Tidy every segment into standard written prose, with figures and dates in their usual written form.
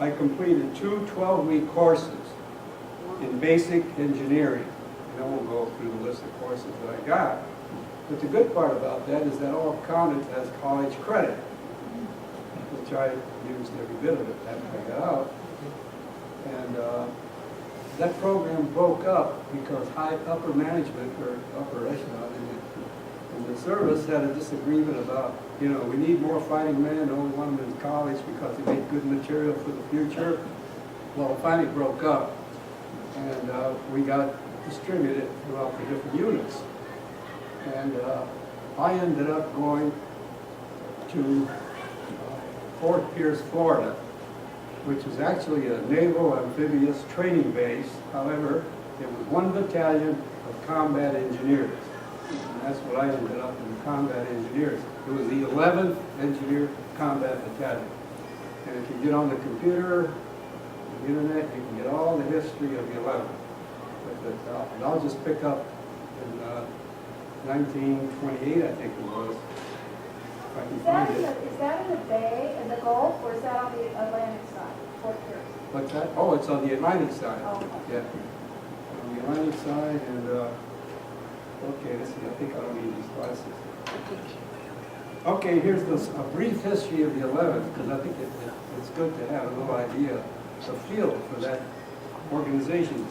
I completed two 12-week courses in basic engineering. And I won't go through the list of courses that I got. But the good part about that is that all counted as college credit, which I used every bit of it after I got out. And that program broke up because upper management, or upper echelon in the service, had a disagreement about, we need more fighting men, only want them in college because they make good material for the future. Well, it finally broke up, and we got distributed throughout the different units. And I ended up going to Fort Pierce, Florida, which is actually a naval amphibious training base. However, it was one battalion of combat engineers. And that's what I ended up in, combat engineers. It was the 11th Engineer Combat Battalion. And if you get on the computer, the internet, you can get all the history of the 11th. But I'll just pick up in 1928, I think it was. If I can find it. Is that in the Bay, in the Gulf, or is that on the Atlantic side, Fort Pierce? What's that? Oh, it's on the Atlantic side. Oh, okay. Yeah. On the Atlantic side, and, okay, let's see, I think I don't need these glasses. Okay, here's a brief history of the 11th, because I think it's good to have a little idea, a feel for that organization.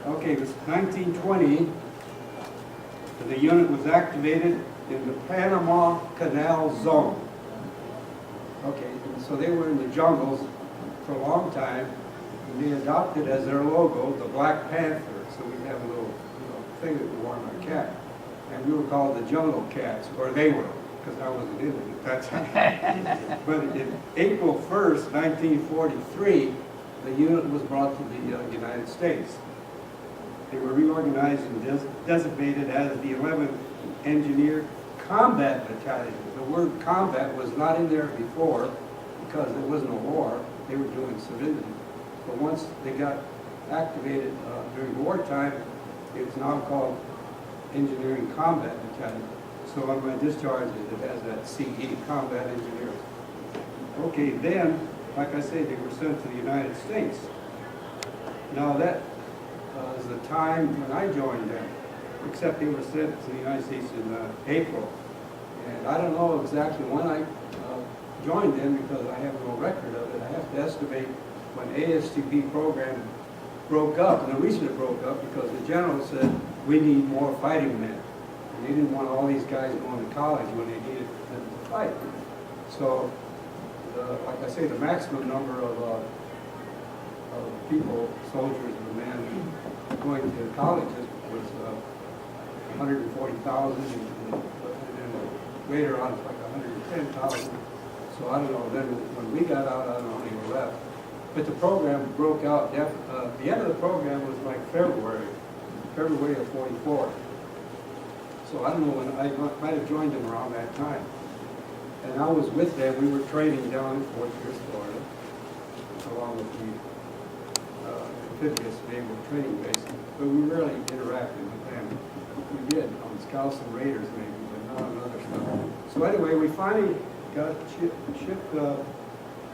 Okay, it was 1920. The unit was activated in the Panama Canal Zone. Okay, and so they were in the jungles for a long time, and they adopted as their logo the Black Panther. So we have a little thing that we wore on our cap, and we were called the Jungle Cats, or they were, because I wasn't in it at that time. But in April 1st, 1943, the unit was brought to the United States. They were reorganized and designated as the 11th Engineer Combat Battalion. The word combat was not in there before because there wasn't a war. They were doing civilian. But once they got activated during wartime, it's now called Engineering Combat Battalion. So on my discharge, it has that CE, Combat Engineers. Okay, then, like I say, they were sent to the United States. Now that is the time when I joined them, except they were sent to the United States in April. And I don't know exactly when I joined them because I have no record of it. I have to estimate when ASTP program broke up. And the reason it broke up because the general said, we need more fighting men. And they didn't want all these guys going to college when they needed them to fight. So, like I say, the maximum number of people, soldiers and men going to colleges was 140,000, and then later on it's like 110,000. So I don't know, then when we got out, I don't know how many were left. But the program broke out, the end of the program was like February of 44. So I don't know when, I might have joined them around that time. And I was with them, we were training down in Fort Pierce, Florida, along with the amphibious naval training base, but we rarely interacted with them. We did on Scouts and Raiders maybe, but not on other stuff. So anyway, we finally got shipped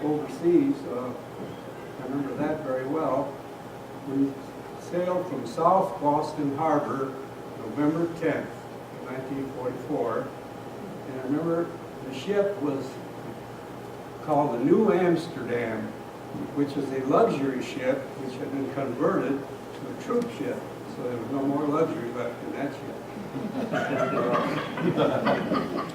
overseas. I remember that very well. We sailed from South Boston Harbor November 10th, 1944. And I remember the ship was called the New Amsterdam, which is a luxury ship which had been converted to a troop ship. So there was no more luxury left in that ship.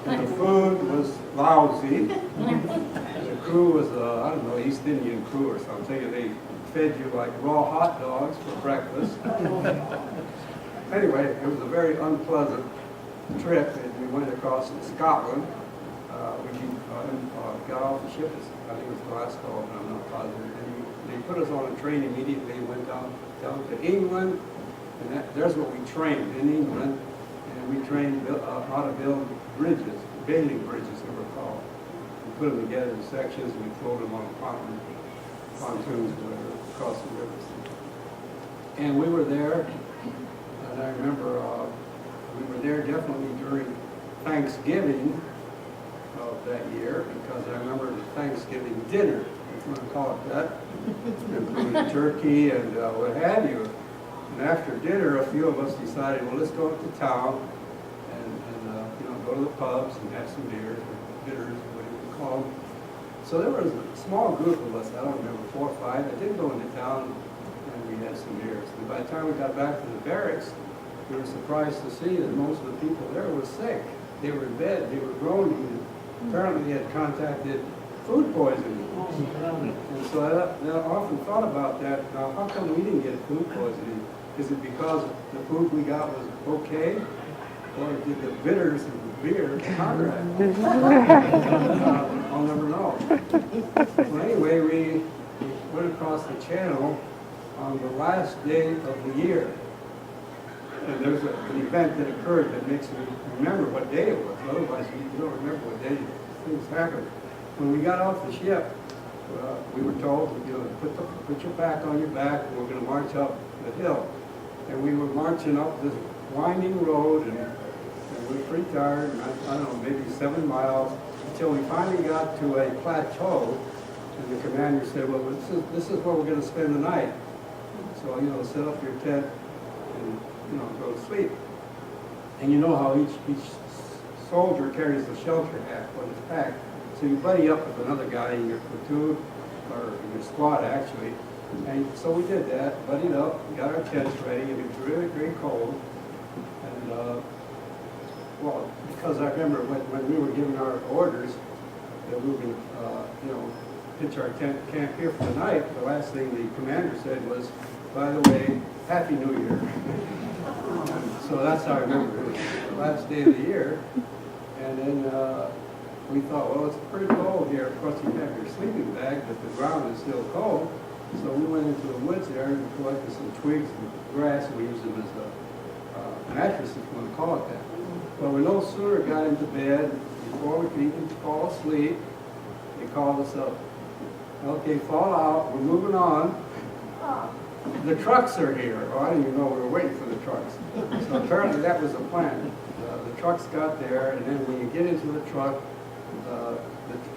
And the food was lousy. The crew was, I don't know, East Indian crew or something, and they fed you like raw hot dogs for breakfast. Anyway, it was a very unpleasant trip, and we went across to Scotland. We got off the ship, I think it was Glasgow, but I'm not positive. And they put us on a train immediately, went down to England, and there's what we trained in England. And we trained how to build bridges, baling bridges they were called. We put them together in sections, and we float them on pontoons, whatever, across the rivers. And we were there, and I remember we were there definitely during Thanksgiving that year, because I remember the Thanksgiving dinner, if you want to call it that, including turkey and what have you. And after dinner, a few of us decided, well, let's go up to town and you know, go to the pubs and have some beers, or bitters, what do you call them. So there was a small group of us, I don't remember, 4 or 5, that did go into town and we had some beers. And by the time we got back to the barracks, we were surprised to see that most of the people there were sick. They were in bed, they were groaning, and apparently they had contacted food poisoning. And so I often thought about that. Now, how come we didn't get food poisoning? Is it because the food we got was okay? Or did the bitters of the beer counteract? I'll never know. Well, anyway, we went across the channel on the last day of the year. And there's an event that occurred that makes me remember what day it was. Otherwise, you don't remember what day things happened. When we got off the ship, we were told, you know, put your back on your back, and we're going to march up the hill. And we were marching up this winding road, and we were pretty tired, and I don't know, maybe 7 miles, until we finally got to a plateau, and the commander said, well, this is where we're going to spend the night. So, you know, set up your tent and, you know, go to sleep. And you know how each soldier carries a shelter hat on his back. So you buddy up with another guy in your platoon, or in your squad actually. And so we did that, buddied up, got our tents ready. It was really, really cold. And, well, because I remember when we were giving our orders that we were going to, you know, pitch our tent camp here for the night, the last thing the commander said was, by the way, Happy New Year. So that's how I remember it. It was the last day of the year. And then we thought, well, it's pretty cold here. Of course, you have your sleeping bag, but the ground is still cold. So we went into the woods there and collected some twigs and grass, and we used them as a mattress, if you want to call it that. Well, we no sooner got into bed, before we could even fall asleep, they called us up. Okay, fall out, we're moving on. The trucks are here. Oh, I didn't even know we were waiting for the trucks. So apparently that was the plan. The trucks got there, and then when you get into the truck,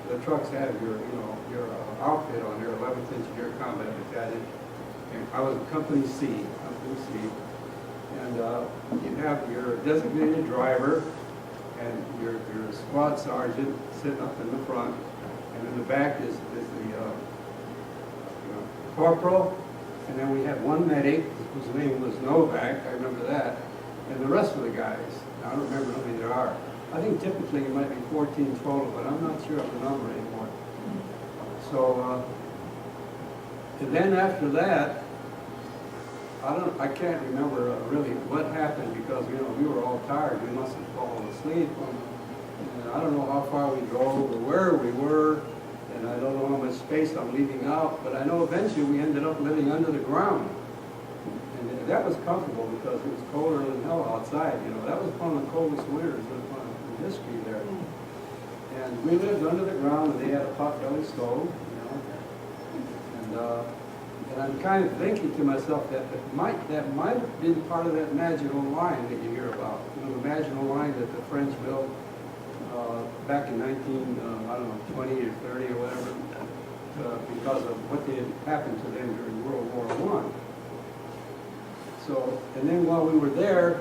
the trucks have your outfit on there, 11th Engineer Combat Battalion. And I was Company C, and you have your designated driver and your squad sergeant sitting up in the front, and in the back is the corporal. And then we had one medic, whose name was Novak, I remember that, and the rest of the guys. I don't remember how many there are. I think typically it might be 14 total, but I'm not sure of the number anymore. So, and then after that, I can't remember really what happened, because, you know, we were all tired. We must have fallen asleep. And I don't know how far we drove or where we were. And I don't know how much space I'm leaving out, but I know eventually we ended up living under the ground. And that was comfortable because it was colder than hell outside. You know, that was one of the coldest winters in history there. And we lived under the ground, and they had a pot-belly stove, you know. And I'm kind of thinking to myself that might have been part of that Maginot Line that you hear about. You know, the Maginot Line that the French built back in 20 or 30 or whatever, because of what had happened to them during World War I. So, and then while we were there,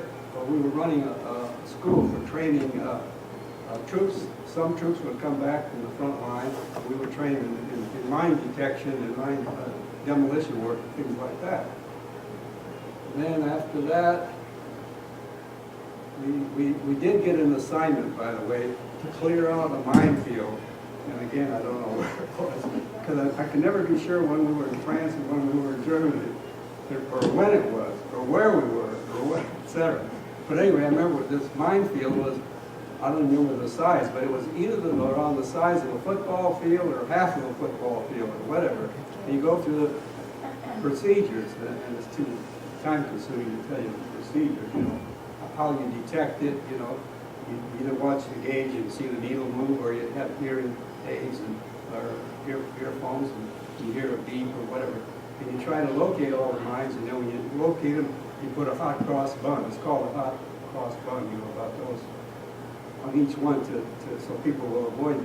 we were running a school for training troops. Some troops would come back from the front line. We were trained in mine detection and mine demolition work and things like that. And then after that, we did get an assignment, by the way, to clear out a minefield. And again, I don't know where it was, because I can never be sure when we were in France and when we were in Germany, or when it was, or where we were, or what, etc. But anyway, I remember this minefield was, I don't remember the size, but it was either around the size of a football field or half of a football field or whatever. And you go through the procedures, and it's too time-consuming to tell you the procedures, you know, how you detect it, you know. You either watch the gauge and see the needle move, or you have hearing aids or earphones, and you hear a beep or whatever. And you try to locate all the mines, and then when you locate them, you put a hot cross bun. It's called a hot cross bun, you know, about those on each one so people will avoid that.